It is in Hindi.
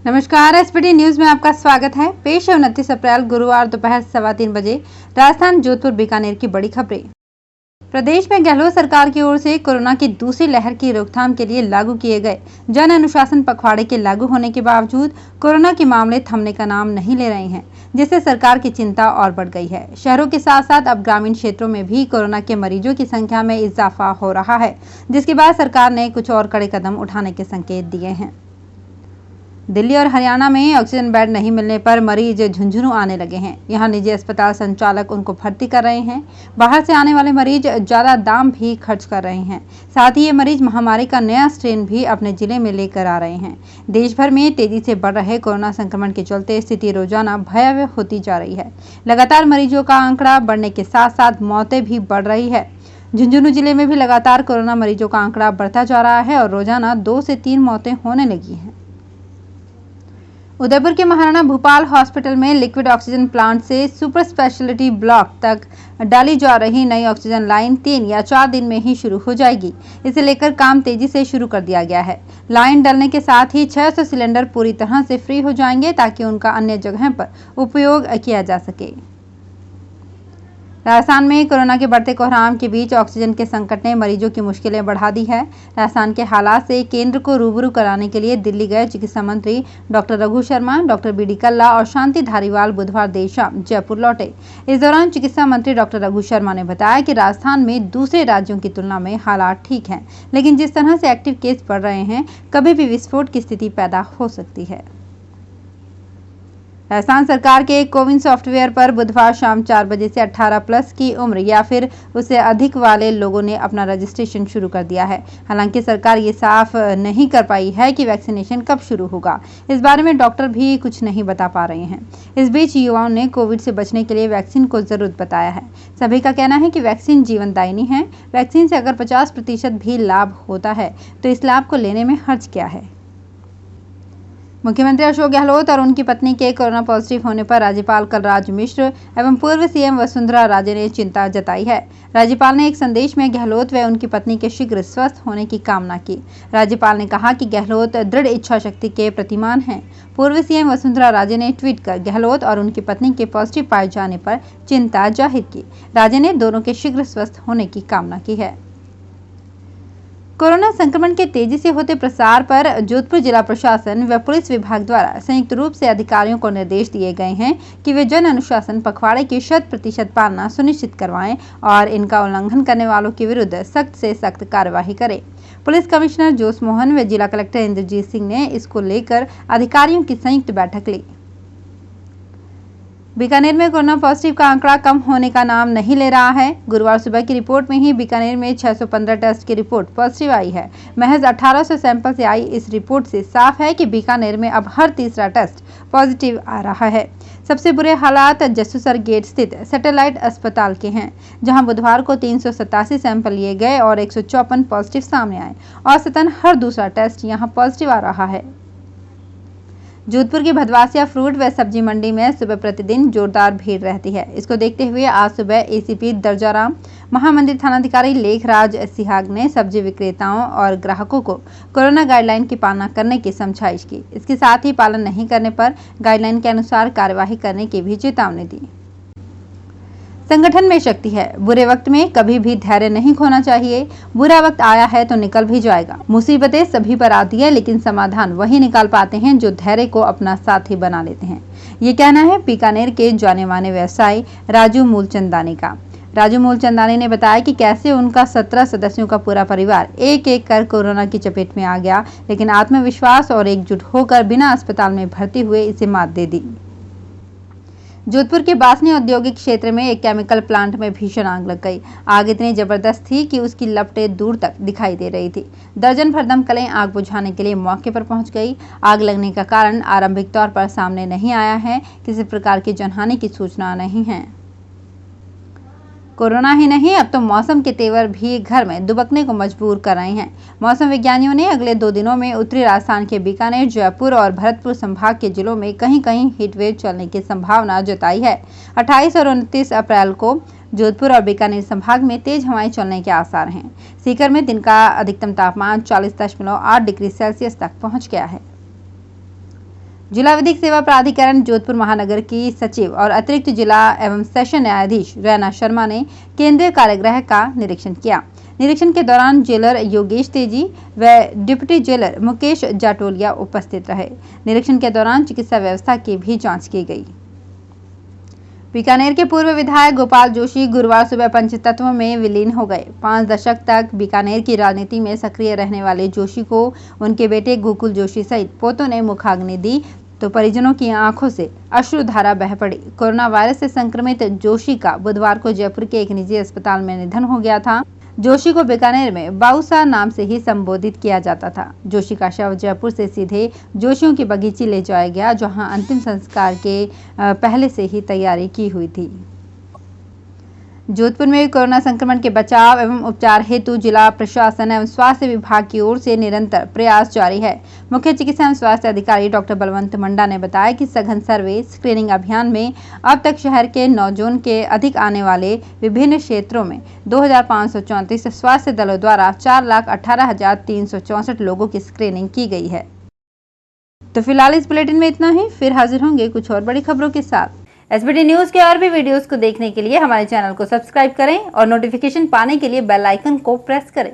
नमस्कार, एसपीटी न्यूज में आपका स्वागत है। पेश है 29 अप्रैल गुरुवार दोपहर 3:15 बजे राजस्थान जोधपुर बीकानेर की बड़ी खबरें। प्रदेश में गहलोत सरकार की ओर से कोरोना की दूसरी लहर की रोकथाम के लिए लागू किए गए जन अनुशासन पखवाड़े के लागू होने के बावजूद कोरोना के मामले थमने का नाम नहीं ले रहे हैं, जिससे सरकार की चिंता और बढ़ गई है। शहरों के साथ साथ अब ग्रामीण क्षेत्रों में भी कोरोना के मरीजों की संख्या में इजाफा हो रहा है, जिसके बाद सरकार ने कुछ और कड़े कदम उठाने के संकेत दिए हैं। दिल्ली और हरियाणा में ऑक्सीजन बेड नहीं मिलने पर मरीज झुंझुनू आने लगे हैं। यहां निजी अस्पताल संचालक उनको भर्ती कर रहे हैं। बाहर से आने वाले मरीज ज्यादा दाम भी खर्च कर रहे हैं। साथ ही ये मरीज महामारी का नया स्ट्रेन भी अपने जिले में लेकर आ रहे हैं। देश भर में तेजी से बढ़ रहे कोरोना संक्रमण के चलते स्थिति रोजाना भयावह होती जा रही है। लगातार मरीजों का आंकड़ा बढ़ने के साथ साथ मौतें भी बढ़ रही है। झुंझुनू जिले में भी लगातार कोरोना मरीजों का आंकड़ा बढ़ता जा रहा है और रोजाना 2 से 3 मौतें होने लगी हैं। उदयपुर के महाराणा भूपाल हॉस्पिटल में लिक्विड ऑक्सीजन प्लांट से सुपर स्पेशलिटी ब्लॉक तक डाली जा रही नई ऑक्सीजन लाइन 3 या 4 दिन में ही शुरू हो जाएगी। इसे लेकर काम तेजी से शुरू कर दिया गया है। लाइन डलने के साथ ही 600 सिलेंडर पूरी तरह से फ्री हो जाएंगे ताकि उनका अन्य जगह पर उपयोग किया जा सके। राजस्थान में कोरोना के बढ़ते कोहराम के बीच ऑक्सीजन के संकट ने मरीजों की मुश्किलें बढ़ा दी है। राजस्थान के हालात से केंद्र को रूबरू कराने के लिए दिल्ली गए चिकित्सा मंत्री doctor Raghu Sharma, doctor B D Kalla और शांति धारीवाल बुधवार देर शाम जयपुर लौटे। इस दौरान चिकित्सा मंत्री डॉक्टर रघु शर्मा ने बताया कि राजस्थान में दूसरे राज्यों की तुलना में हालात ठीक हैं, लेकिन जिस तरह से एक्टिव केस बढ़ रहे हैं, कभी भी विस्फोट की स्थिति पैदा हो सकती है। राजस्थान सरकार के कोविन सॉफ्टवेयर पर बुधवार शाम 4 बजे से 18+ की उम्र या फिर उससे अधिक वाले लोगों ने अपना रजिस्ट्रेशन शुरू कर दिया है। हालांकि सरकार ये साफ नहीं कर पाई है कि वैक्सीनेशन कब शुरू होगा। इस बारे में डॉक्टर भी कुछ नहीं बता पा रहे हैं। इस बीच युवाओं ने कोविड से बचने के लिए वैक्सीन को जरूरत बताया है। सभी का कहना है कि वैक्सीन जीवनदायिनी है। वैक्सीन से अगर 50% भी लाभ होता है तो इस लाभ को लेने में हर्ज क्या है। मुख्यमंत्री अशोक गहलोत और उनकी पत्नी के कोरोना पॉजिटिव होने पर राज्यपाल कलराज मिश्र एवं पूर्व सीएम वसुंधरा राजे ने चिंता जताई है। राज्यपाल ने एक संदेश में गहलोत व उनकी पत्नी के शीघ्र स्वस्थ होने की कामना की। राज्यपाल ने कहा कि गहलोत दृढ़ इच्छा शक्ति के प्रतिमान हैं। पूर्व सीएम वसुंधरा राजे ने ट्वीट कर गहलोत और उनकी पत्नी के पॉजिटिव पाए जाने पर चिंता जाहिर की। राजे ने दोनों के शीघ्र स्वस्थ होने की कामना की है। कोरोना संक्रमण के तेजी से होते प्रसार पर जोधपुर जिला प्रशासन व पुलिस विभाग द्वारा संयुक्त रूप से अधिकारियों को निर्देश दिए गए हैं कि वे जन अनुशासन पखवाड़े की 100% पालना सुनिश्चित करवाएं और इनका उल्लंघन करने वालों के विरुद्ध सख्त से सख्त कार्यवाही करें। पुलिस कमिश्नर जोश मोहन व जिला कलेक्टर इंद्रजीत सिंह ने इसको लेकर अधिकारियों की संयुक्त बैठक ली। बीकानेर में कोरोना पॉजिटिव का आंकड़ा कम होने का नाम नहीं ले रहा है। गुरुवार सुबह की रिपोर्ट में ही बीकानेर में 615 टेस्ट की रिपोर्ट पॉजिटिव आई है। महज 1800 सैंपल से आई इस रिपोर्ट से साफ है कि बीकानेर में अब हर तीसरा टेस्ट पॉजिटिव आ रहा है। सबसे बुरे हालात जसूसर गेट स्थित सैटेलाइट अस्पताल के हैं, जहां बुधवार को 387 सैंपल लिए गए और 154 पॉजिटिव सामने आए। औसतन हर दूसरा टेस्ट यहां पॉजिटिव आ रहा है। जोधपुर की भदवासिया फ्रूट व सब्जी मंडी में सुबह प्रतिदिन जोरदार भीड़ रहती है। इसको देखते हुए आज सुबह एसीपी दर्जाराम, महामंदिर थानाधिकारी लेखराज सिहाग ने सब्जी विक्रेताओं और ग्राहकों को कोरोना गाइडलाइन की पालना करने की समझाइश की। इसके साथ ही पालन नहीं करने पर गाइडलाइन के अनुसार कार्यवाही करने की भी चेतावनी दी। संगठन में शक्ति है। बुरे वक्त में कभी भी धैर्य नहीं खोना चाहिए। बुरा वक्त आया है तो निकल भी जाएगा। मुसीबतें सभी पर आती है, लेकिन समाधान वही निकाल पाते हैं जो धैर्य को अपना साथी बना लेते हैं। ये कहना है बीकानेर के जाने माने व्यवसायी राजू मूलचंदानी का। राजू मूलचंदानी ने बताया कि कैसे उनका 17 सदस्यों का पूरा परिवार एक एक कर कोरोना की चपेट में आ गया, लेकिन आत्मविश्वास और एकजुट होकर बिना अस्पताल में भर्ती हुए इसे मात दे दी। जोधपुर के बासनी औद्योगिक क्षेत्र में एक केमिकल प्लांट में भीषण आग लग गई। आग इतनी जबरदस्त थी कि उसकी लपटें दूर तक दिखाई दे रही थी। दर्जन भर दमकलें आग बुझाने के लिए मौके पर पहुंच गई। आग लगने का कारण आरंभिक तौर पर सामने नहीं आया है। किसी प्रकार की जनहानि की सूचना नहीं है। कोरोना ही नहीं, अब तो मौसम के तेवर भी घर में दुबकने को मजबूर कर रहे हैं। मौसम विज्ञानियों ने अगले 2 दिनों में उत्तरी राजस्थान के बीकानेर, जयपुर और भरतपुर संभाग के जिलों में कहीं-कहीं हीटवेव चलने की संभावना जताई है। 28 और 29 अप्रैल को जोधपुर और बीकानेर संभाग में तेज हवाएं चलने के आसार हैं। सीकर में दिन का अधिकतम तापमान 40.8 डिग्री सेल्सियस तक पहुंच गया है। जिला विधिक सेवा प्राधिकरण जोधपुर महानगर की सचिव और अतिरिक्त जिला एवं सेशन न्यायाधीश रैना शर्मा ने केंद्रीय कारागृह का निरीक्षण किया। निरीक्षण के दौरान जेलर योगेश तेजी व डिप्टी जेलर मुकेश जाटोलिया उपस्थित रहे। निरीक्षण के दौरान चिकित्सा व्यवस्था की भी जांच की गई। बीकानेर के पूर्व विधायक गोपाल जोशी गुरुवार सुबह पंचतत्व में विलीन हो गए। 5 दशक तक बीकानेर की राजनीति में सक्रिय रहने वाले जोशी को उनके बेटे गोकुल जोशी सहित पोतों ने मुखाग्नि दी तो परिजनों की आंखों से अश्रुधारा बह पड़ी। कोरोना वायरस से संक्रमित जोशी का बुधवार को जयपुर के एक निजी अस्पताल में निधन हो गया था। जोशी को बीकानेर में बाऊसा नाम से ही संबोधित किया जाता था। जोशी का शव जयपुर से सीधे जोशियों की बगीची ले जाया गया, जहां अंतिम संस्कार के पहले से ही तैयारी की हुई थी। जोधपुर में कोरोना संक्रमण के बचाव एवं उपचार हेतु जिला प्रशासन एवं स्वास्थ्य विभाग की ओर से निरंतर प्रयास जारी है। मुख्य चिकित्सा एवं स्वास्थ्य अधिकारी डॉक्टर बलवंत मंडा ने बताया कि सघन सर्वे स्क्रीनिंग अभियान में अब तक शहर के 9 जोन के अधिक आने वाले विभिन्न क्षेत्रों में 2534 स्वास्थ्य दलों द्वारा 4,18,364 लोगों की स्क्रीनिंग की गई है। तो फिलहाल इस बुलेटिन में इतना ही। फिर हाजिर होंगे कुछ और बड़ी खबरों के साथ। एसबीटी न्यूज के और भी वीडियोस को देखने के लिए हमारे चैनल को सब्सक्राइब करें और नोटिफिकेशन पाने के लिए बेल आइकन को प्रेस करें।